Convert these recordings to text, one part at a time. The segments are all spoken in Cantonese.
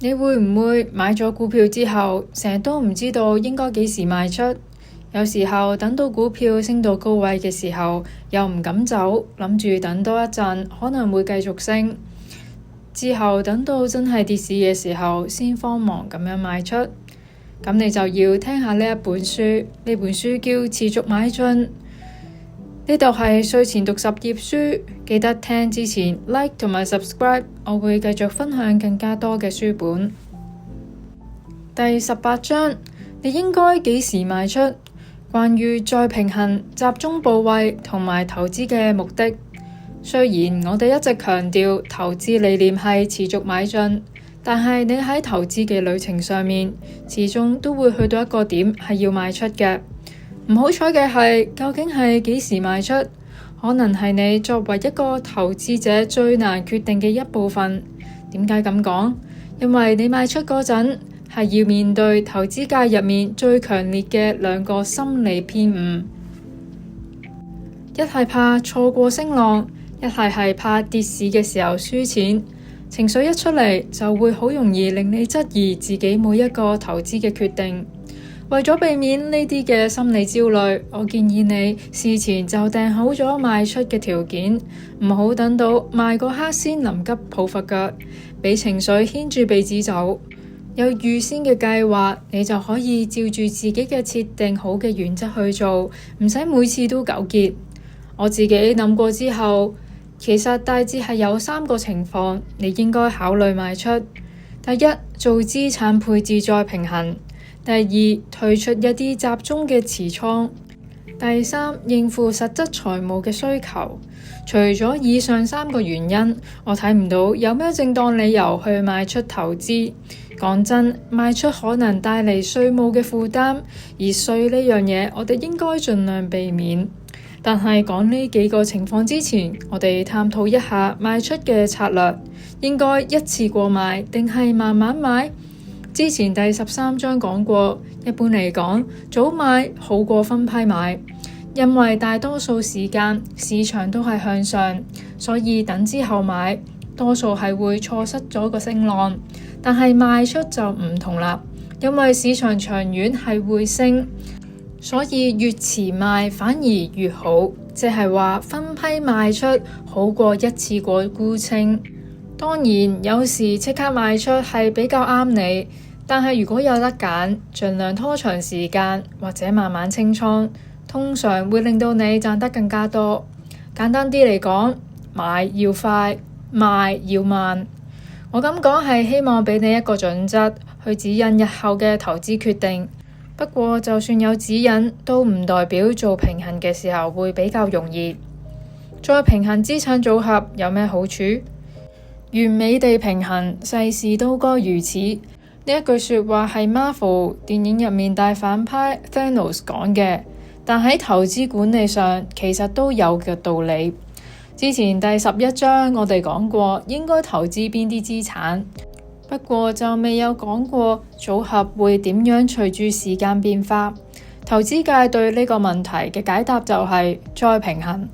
你會唔會買咗股票之後，成日都唔知道應該幾時賣出？有時候等到股票升到高位嘅時候，又唔敢走，諗住等多一陣，可能會繼續升。之後等到真係跌市嘅時候，先慌忙咁樣賣出。咁你就要聽下呢一本書，呢本書叫《持續買進》。呢度係睡前讀10頁書，記得聽之前 like 同埋 subscribe， 我會繼續分享更加多嘅書本。第18章，你應該幾時賣出？關於再平衡、集中部位同埋投資嘅目的。雖然我哋一直強調投資理念係持續買進，但係你喺投資嘅旅程上面，始終都會去到一個點係要賣出嘅。唔好彩嘅係，究竟係幾時賣出，可能係你作為一個投資者最難決定嘅一部分。點解咁講？因為你賣出嗰陣係要面對投資界入面最強烈嘅兩個心理偏誤，一係怕錯過升浪，一係怕跌市嘅時候輸錢。情緒一出嚟，就會好容易令你質疑自己每一個投資嘅決定。為咗避免呢啲嘅心理焦慮，我建議你事前就訂好咗賣出嘅條件，唔好等到賣嗰刻先臨急抱佛腳，俾情緒牽住鼻子走。有預先嘅計劃，你就可以照住自己嘅設定好嘅原則去做，唔使每次都糾結。我自己諗過之後，其實大致係有3個情況你應該考慮賣出。第一，做資產配置再平衡。第二，退出一啲集中嘅持倉。第三，應付實質財務嘅需求。除咗以上3個原因，我睇唔到有咩正當理由去賣出投資。講真，賣出可能帶嚟稅務嘅負擔，而稅呢樣嘢我哋應該盡量避免。但係講呢幾個情況之前，我哋探討一下賣出嘅策略，應該一次過買定係慢慢買？之前第13章講過，一般嚟講，早買好過分批買，因為大多數時間市場都係向上，所以等之後買，多數係會錯失咗個升浪。但係賣出就唔同啦，因為市場長遠係會升，所以越遲賣反而越好，即係話分批賣出好過一次過沽清。當然有時即刻賣出係比較啱你，但係如果有得揀，盡量拖長時間或者慢慢清倉，通常會令到你賺得更加多。簡單啲嚟講，買要快，賣要慢。我咁講係希望俾你一個準則去指引日後嘅投資決定。不過就算有指引，都唔代表做平衡嘅時候會比較容易。再平衡資產組合有咩好處？完美地平衡，世事都該如此。呢一句說話係 Marvel 電影入面大反派 Thanos 講嘅，但喺投資管理上其實都有嘅道理。之前第11章我哋講過應該投資邊啲資產，不過就未有講過組合會點樣隨住時間變化。投資界對呢個問題嘅解答就係再平衡。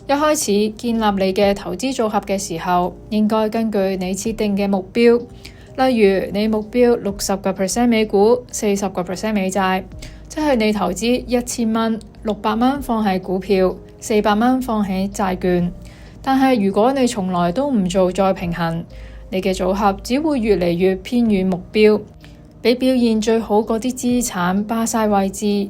一開始建立你嘅投資組合嘅時候，應該根據你設定嘅目標，例如你目標60% 美股，40% 美債，即係你投資1000蚊，600蚊放喺股票，400蚊放喺債券。但係如果你從來都唔做再平衡，你嘅組合只會越嚟越偏遠目標，俾表現最好嗰啲資產霸晒位置。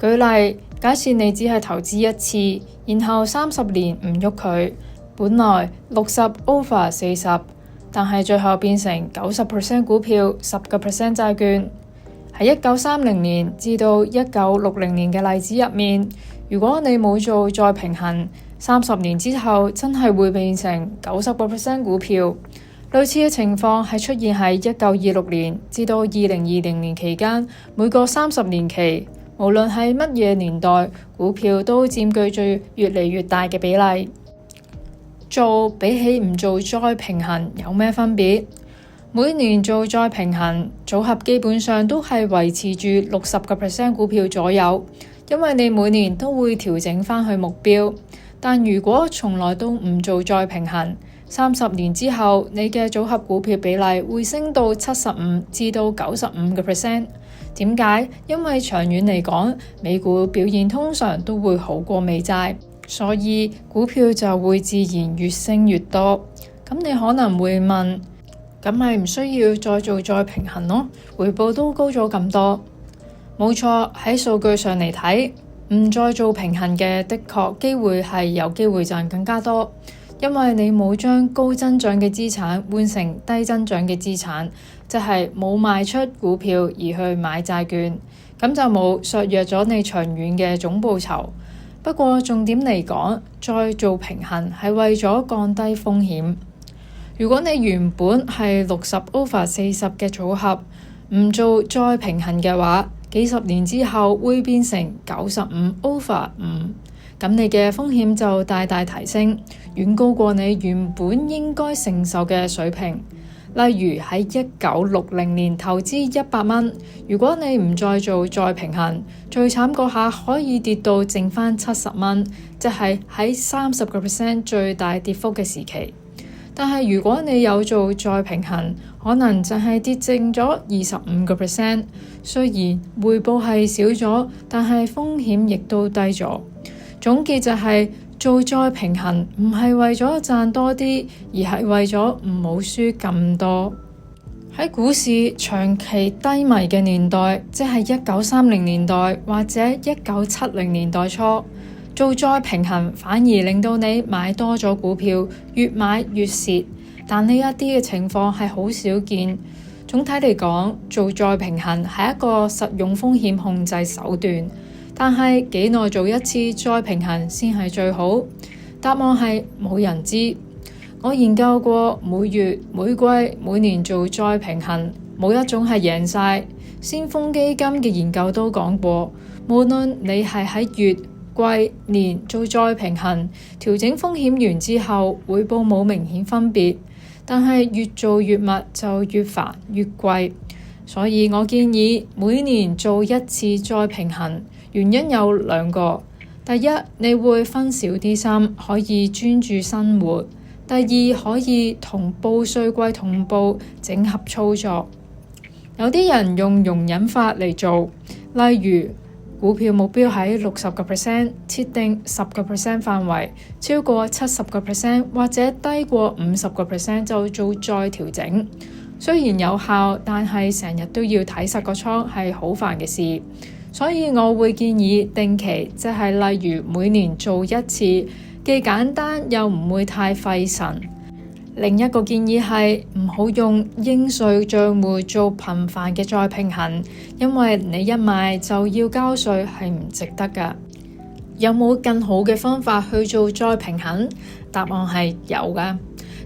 舉例，假設你只係投資一次，然後30年唔喐佢，本來60 over 40，但係最後變成90% 股票，10% 債券。喺1930年至到1960年嘅例子入面，如果你冇做再平衡，30年之後真係會變成90% 股票。類似嘅情況係出現喺1926年至到2020年期間，每個30年期，無論係乜嘢年代，股票都佔據住越嚟越大嘅比例。做比起唔做再平衡有咩分別？每年做再平衡組合基本上都係維持住60% 股票左右，因為你每年都會調整返去目標。但如果從來都唔做再平衡30年之後，你嘅組合股票比例會升到75%至到95%。點解？因為長遠嚟講，美股表現通常都會好過美債，所以股票就會自然越升越多。咁你可能會問，咁咪唔需要再做再平衡咯？回報都高咗咁多。冇錯，喺數據上嚟睇，唔再做平衡嘅的確機會係有機會賺更加多。因為你冇將高增長嘅資產換成低增長嘅資產，即係冇賣出股票而去買債券，咁就冇削弱咗你長遠嘅總報酬。不過重點嚟講，再做平衡係為咗降低風險。如果你原本係60/40嘅組合，唔做再平衡嘅話，幾十年之後會變成95/5，咁你嘅風險就大大提升，遠高過你原本應該承受嘅水平。例如喺1960年投資100蚊，如果你唔再做再平衡，最慘嗰下可以跌到剩返70蚊，即係喺30% 最大跌幅嘅時期。但係如果你有做再平衡，可能就係跌剩咗25%。雖然回報係少咗，但係風險亦都低咗。總結就係做再平衡唔係為咗賺多啲，而係為咗唔好輸咁多。喺股市長期低迷嘅年代，即係1930年代或者1970年代初，做再平衡反而令到你買多咗股票，越買越蝕。但呢一啲嘅情況係好少見。總體嚟講，做再平衡係一個實用風險控制手段。但係幾耐做一次再平衡先係最好？答案係冇人知。我研究過每月、每季、每年做再平衡，冇一種係贏晒。先鋒基金嘅研究都講過，無論你係喺月、季、年做再平衡，調整風險完之後，回報冇明顯分別。但係越做越密就越煩越貴，所以我建議每年做一次再平衡。原因有兩個：第一，你會分少啲心，可以專注生活；第二，可以同報稅季同步整合操作。有啲人用容忍法嚟做，例如股票目標喺60%，設定10% 範圍，超過70% 或者低過50% 就做再調整。雖然有效，但係成日都要睇實個倉係好煩嘅事。所以我會建議定期，即係例如每年做一次，既簡單又唔會太費神。另一個建議係唔好用應稅賬戶做頻繁嘅再平衡，因為你一賣就要交稅係唔值得㗎。有冇更好嘅方法去做再平衡？答案係有㗎。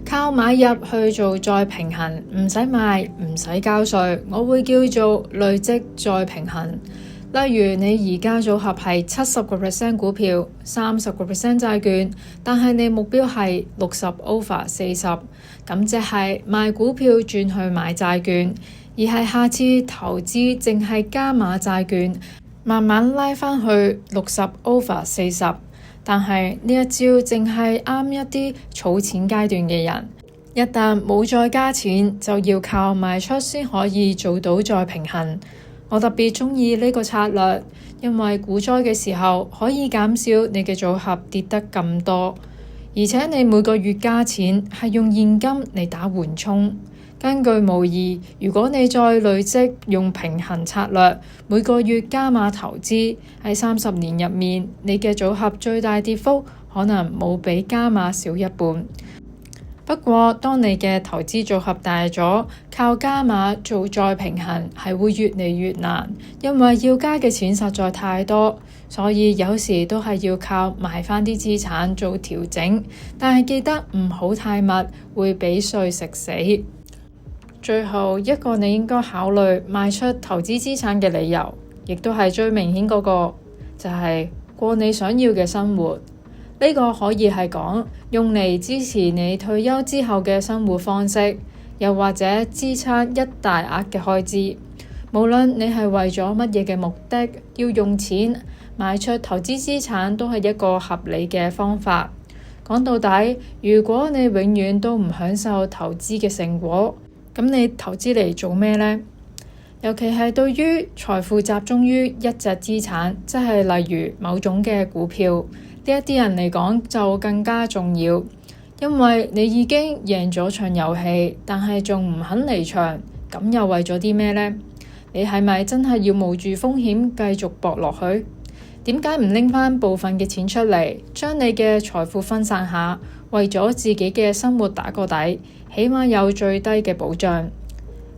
靠買入去做再平衡，唔使賣，唔使交稅，我會叫做累積再平衡。例如你而家組合係70% 股票，30% 債券，但係你目標係60/40，咁即係賣股票轉去買債券，而係下次投資淨係加碼債券，慢慢拉返去60/40。但係呢一招淨係啱一啲儲錢階段嘅人，一旦冇再加錢，就要靠賣出先可以做到再平衡。我特別鍾意呢個策略，因為股災嘅時候可以減少你嘅組合跌得咁多，而且你每個月加錢係用現金嚟打緩衝。根據模擬，如果你再累積用平衡策略，每個月加碼投資，喺30年入面，你嘅組合最大跌幅可能冇比加碼少一半。不過，當你嘅投資組合大咗，靠加碼做再平衡係會越嚟越難，因為要加嘅錢實在太多，所以有時都係要靠賣返啲資產做調整。但係記得唔好太密，會俾稅食死。最後一個你應該考慮賣出投資資產嘅理由，亦都係最明顯嗰個，就係過你想要嘅生活。呢個可以係講用嚟支持你退休之後嘅生活方式，又或者支撐一大額嘅開支。無論你係為咗乜嘢嘅目的要用錢，賣出投資資產都係一個合理嘅方法。講到底，如果你永遠都唔享受投資嘅成果，咁你投資嚟做咩呢？尤其係對於財富集中於一隻資產，即係例如某種嘅股票，呢一啲人嚟講就更加重要，因為你已經贏咗場遊戲，但係仲唔肯離場，咁又為咗啲咩呢？你係咪真係要冒住風險繼續搏落去？點解唔拎返部分嘅錢出嚟，將你嘅財富分散下，為咗自己嘅生活打個底，起碼有最低嘅保障？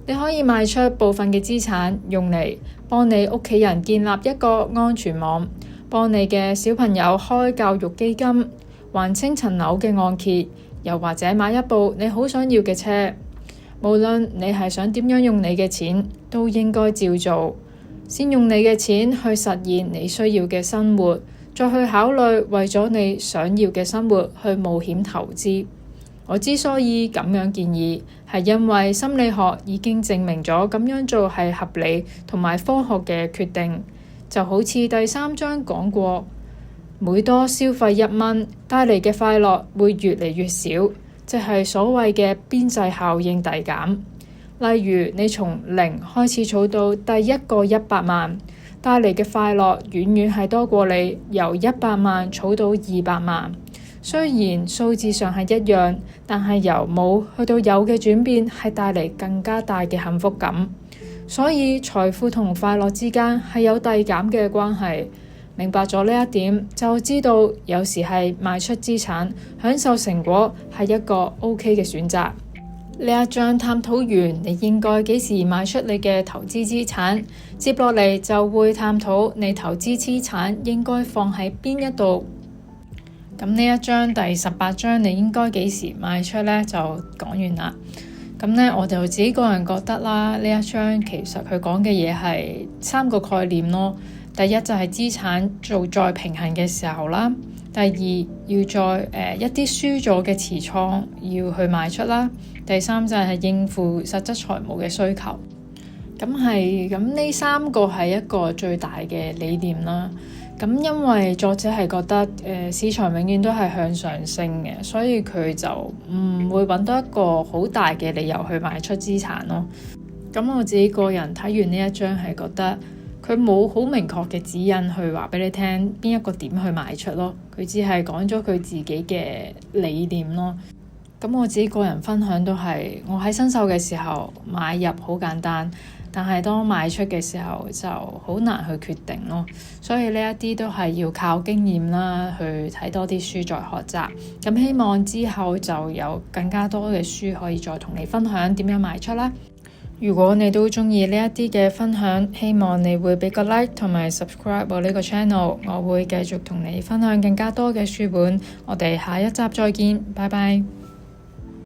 你可以賣出部分嘅資產，用嚟幫你屋企人建立一個安全網，幫你嘅小朋友開教育基金，還清層樓嘅按揭，又或者買一部你好想要嘅車。無論你係想點樣用你嘅錢，都應該照做。先用你嘅錢去實現你需要嘅生活，再去考慮為咗你想要嘅生活去冒險投資。我之所以咁樣建議，係因為心理學已經證明咗咁樣做係合理同埋科學嘅決定。就好似第3章講過，每多消費1蚊，帶嚟嘅快樂會越嚟越少，即係所謂嘅邊際效應遞減。例如你從0開始儲到第一個100萬，帶嚟嘅快樂遠遠係多過你由100萬儲到200萬。雖然數字上係一樣，但係由冇去到有嘅轉變係帶嚟更加大嘅幸福感。所以財富同快樂之間係有遞減嘅關係。明白咗呢一點，就知道有時係賣出資產，享受成果係一個 OK 嘅選擇。呢一章探討完你應該幾時賣出你嘅投資資產，接落嚟就會探討你投資資產應該放喺邊一度。咁呢一章第18章你應該幾時賣出呢？就講完啦。咁呢，我就自己個人覺得啦，呢一章其實佢講嘅嘢係3個概念咯。第一就係資產做再平衡嘅時候啦。第二要再一啲輸咗嘅持倉要去賣出啦。第三就係應付實質財務嘅需求。咁呢3個係一個最大嘅理念啦。咁因為作者係覺得市場永遠都係向上升嘅，所以佢就唔會揾到一個好大嘅理由去賣出資產咯。咁我自己個人睇完呢一章係覺得佢冇好明確嘅指引去話俾你聽邊一個點去賣出咯，佢只係講咗佢自己嘅理念咯。咁我自己個人分享都係我喺新手嘅時候買入好簡單，但係當賣出嘅時候就好難去決定咯。所以呢一啲都係要靠經驗啦，去睇多啲書再學習。咁希望之後就有更加多嘅書可以再同你分享點樣賣出啦。如果你都鍾意呢一啲嘅分享，希望你會俾個 like 同埋 subscribe 我呢個 channel， 我會繼續同你分享更加多嘅書本。我哋下一集再見，拜拜。